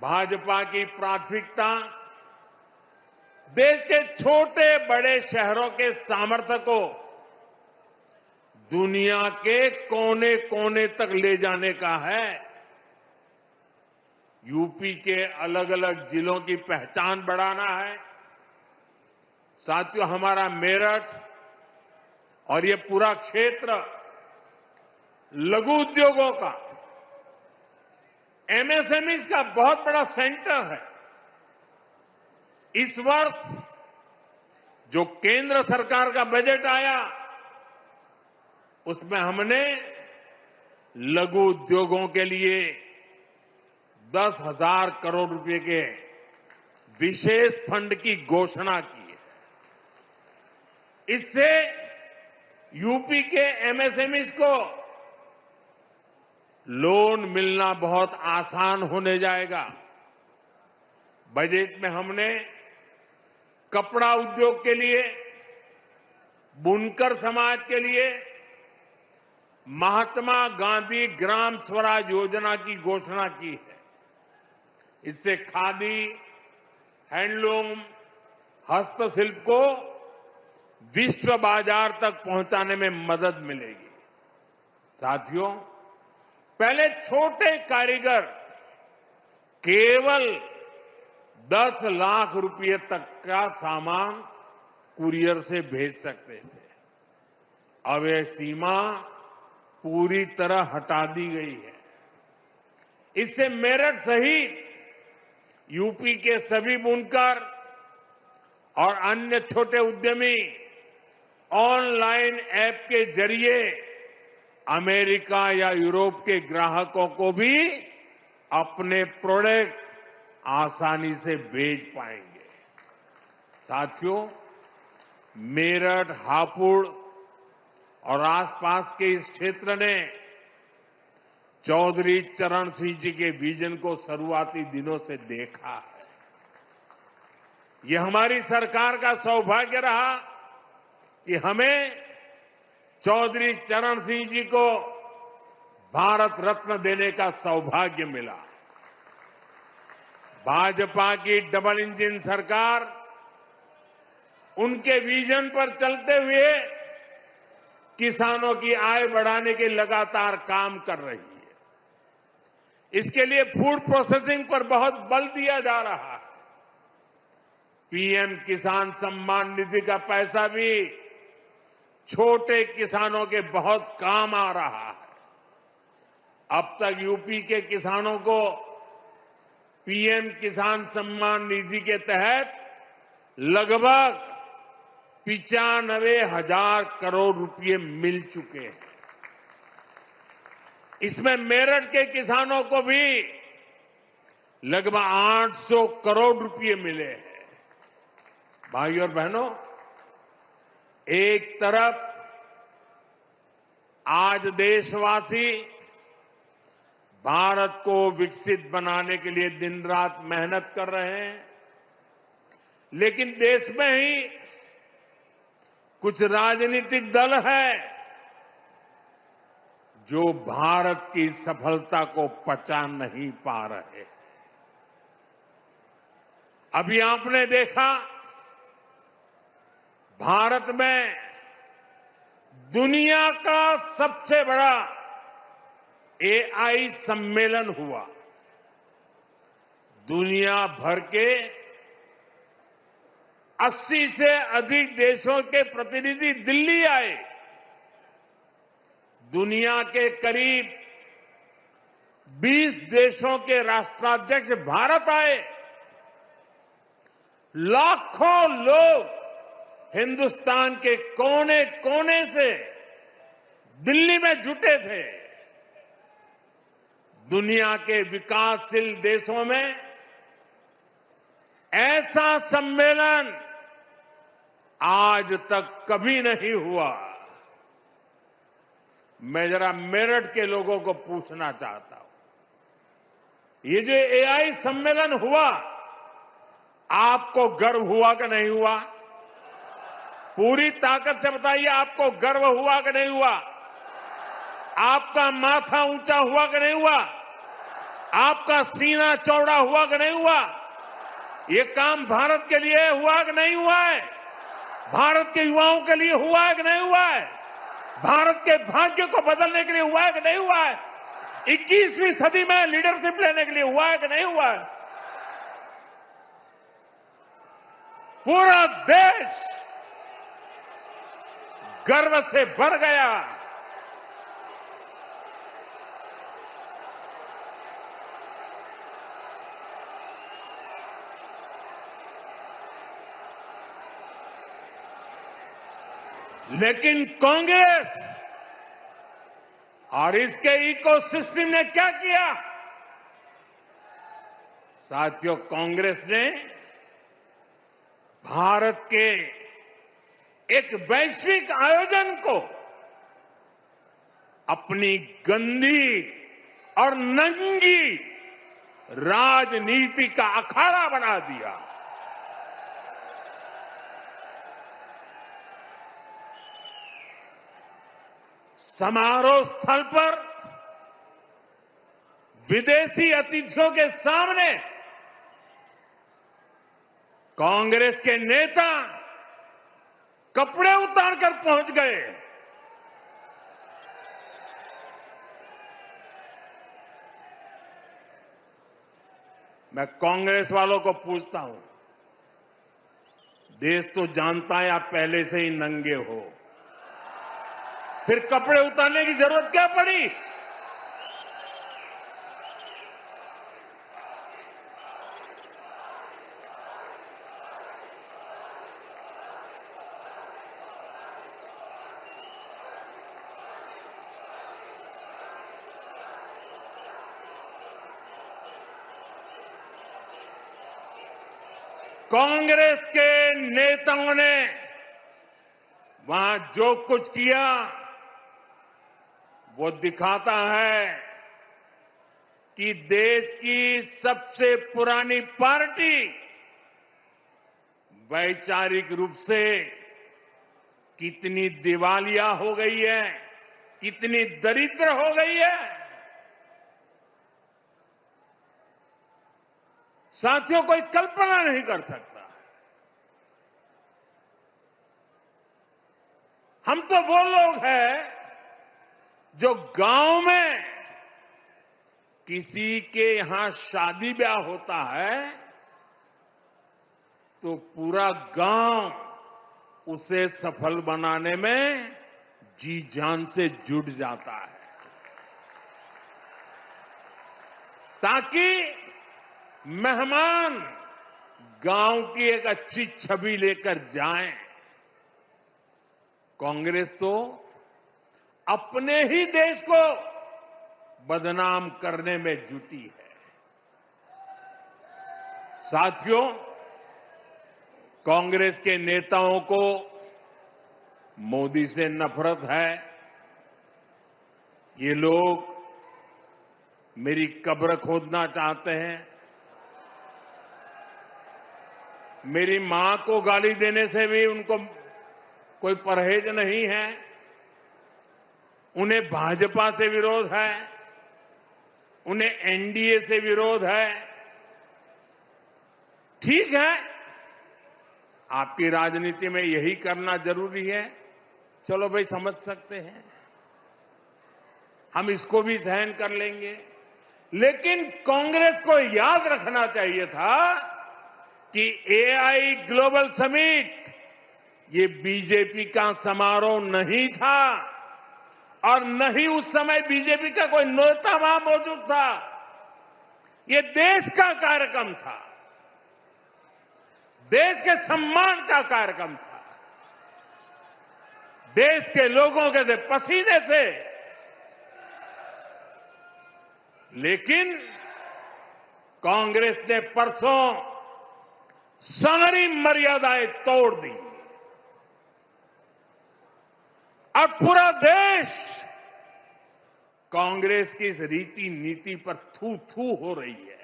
भाजपा की प्राथमिकता देश के छोटे बड़े शहरों के सामर्थ्य को दुनिया के कोने कोने तक ले जाने का है। यूपी के अलग अलग जिलों की पहचान बढ़ाना है। साथियों, हमारा मेरठ और ये पूरा क्षेत्र लघु उद्योगों का, एमएसएमईज का बहुत बड़ा सेंटर है। इस वर्ष जो केंद्र सरकार का बजट आया, उसमें हमने लघु उद्योगों के लिए 10,000 करोड़ रुपए के विशेष फंड की घोषणा की है। इससे यूपी के एमएसएमईज को लोन मिलना बहुत आसान होने जाएगा। बजट में हमने कपड़ा उद्योग के लिए, बुनकर समाज के लिए महात्मा गांधी ग्राम स्वराज योजना की घोषणा की है। इससे खादी, हैंडलूम, हस्तशिल्प को विश्व बाजार तक पहुंचाने में मदद मिलेगी। साथियों, पहले छोटे कारीगर केवल 10 लाख रुपए तक का सामान कुरियर से भेज सकते थे। अब यह सीमा पूरी तरह हटा दी गई है। इससे मेरठ सहित यूपी के सभी बुनकर और अन्य छोटे उद्यमी ऑनलाइन ऐप के जरिए अमेरिका या यूरोप के ग्राहकों को भी अपने प्रोडक्ट आसानी से बेच पाएंगे। साथियों, मेरठ, हापुड़ और आसपास के इस क्षेत्र ने चौधरी चरण सिंह जी के विजन को शुरुआती दिनों से देखा है। यह हमारी सरकार का सौभाग्य रहा कि हमें चौधरी चरण सिंह जी को भारत रत्न देने का सौभाग्य मिला। भाजपा की डबल इंजन सरकार उनके विजन पर चलते हुए किसानों की आय बढ़ाने के लगातार काम कर रही है। इसके लिए फूड प्रोसेसिंग पर बहुत बल दिया जा रहा है। पीएम किसान सम्मान निधि का पैसा भी छोटे किसानों के बहुत काम आ रहा है। अब तक यूपी के किसानों को पीएम किसान सम्मान निधि के तहत लगभग 95,000 करोड़ रुपए मिल चुके हैं। इसमें मेरठ के किसानों को भी लगभग 800 करोड़ रुपए मिले हैं। भाइयों और बहनों, एक तरफ आज देशवासी भारत को विकसित बनाने के लिए दिन रात मेहनत कर रहे हैं, लेकिन देश में ही कुछ राजनीतिक दल है जो भारत की सफलता को पचा नहीं पा रहे। अभी आपने देखा, भारत में दुनिया का सबसे बड़ा एआई सम्मेलन हुआ। दुनिया भर के 80 से अधिक देशों के प्रतिनिधि दिल्ली आए। दुनिया के करीब 20 देशों के राष्ट्राध्यक्ष भारत आए। लाखों लोग हिंदुस्तान के कोने कोने से दिल्ली में जुटे थे। दुनिया के विकासशील देशों में ऐसा सम्मेलन आज तक कभी नहीं हुआ। मैं जरा मेरठ के लोगों को पूछना चाहता हूं, ये जो एआई सम्मेलन हुआ, आपको गर्व हुआ कि नहीं हुआ? पूरी ताकत से बताइए, आपको गर्व हुआ कि नहीं हुआ? आपका माथा ऊंचा हुआ कि नहीं हुआ? आपका सीना चौड़ा हुआ कि नहीं हुआ? ये काम भारत के लिए हुआ कि नहीं हुआ है? भारत के युवाओं के लिए हुआ है कि नहीं हुआ है? भारत के भाग्य को बदलने के लिए हुआ है कि नहीं हुआ है? 21वीं सदी में लीडरशिप लेने के लिए हुआ है कि नहीं हुआ है? पूरा देश गर्व से भर गया। लेकिन कांग्रेस और इसके इकोसिस्टम ने क्या किया? साथियों, कांग्रेस ने भारत के एक वैश्विक आयोजन को अपनी गंदी और नंगी राजनीति का अखाड़ा बना दिया। समारोह स्थल पर विदेशी अतिथियों के सामने कांग्रेस के नेता कपड़े उतारकर पहुंच गए। मैं कांग्रेस वालों को पूछता हूं, देश तो जानता है आप पहले से ही नंगे हो, फिर कपड़े उतारने की जरूरत क्या पड़ी? कांग्रेस के नेताओं ने वहां जो कुछ किया वो दिखाता है कि देश की सबसे पुरानी पार्टी वैचारिक रूप से कितनी दिवालिया हो गई है, कितनी दरिद्र हो गई है। साथियों, कोई कल्पना नहीं कर सकता। हम तो वो लोग हैं जो गांव में किसी के यहां शादी ब्याह होता है तो पूरा गांव उसे सफल बनाने में जी जान से जुट जाता है, ताकि मेहमान गांव की एक अच्छी छवि लेकर जाएं। कांग्रेस तो अपने ही देश को बदनाम करने में जुटी है। साथियों, कांग्रेस के नेताओं को मोदी से नफरत है। ये लोग मेरी कब्र खोदना चाहते हैं, मेरी मां को गाली देने से भी उनको कोई परहेज नहीं है। उन्हें भाजपा से विरोध है, उन्हें एनडीए से विरोध है। ठीक है, आपकी राजनीति में यही करना जरूरी है, चलो भाई समझ सकते हैं, हम इसको भी सहन कर लेंगे। लेकिन कांग्रेस को याद रखना चाहिए था कि एआई ग्लोबल समिट ये बीजेपी का समारोह नहीं था और न ही उस समय बीजेपी का कोई नेता वहां मौजूद था। ये देश का कार्यक्रम था, देश के सम्मान का कार्यक्रम था, देश के लोगों के पसीने से। लेकिन कांग्रेस ने परसों सारी मर्यादाएं तोड़ दी और पूरा देश कांग्रेस की इस रीति नीति पर थू थू हो रही है।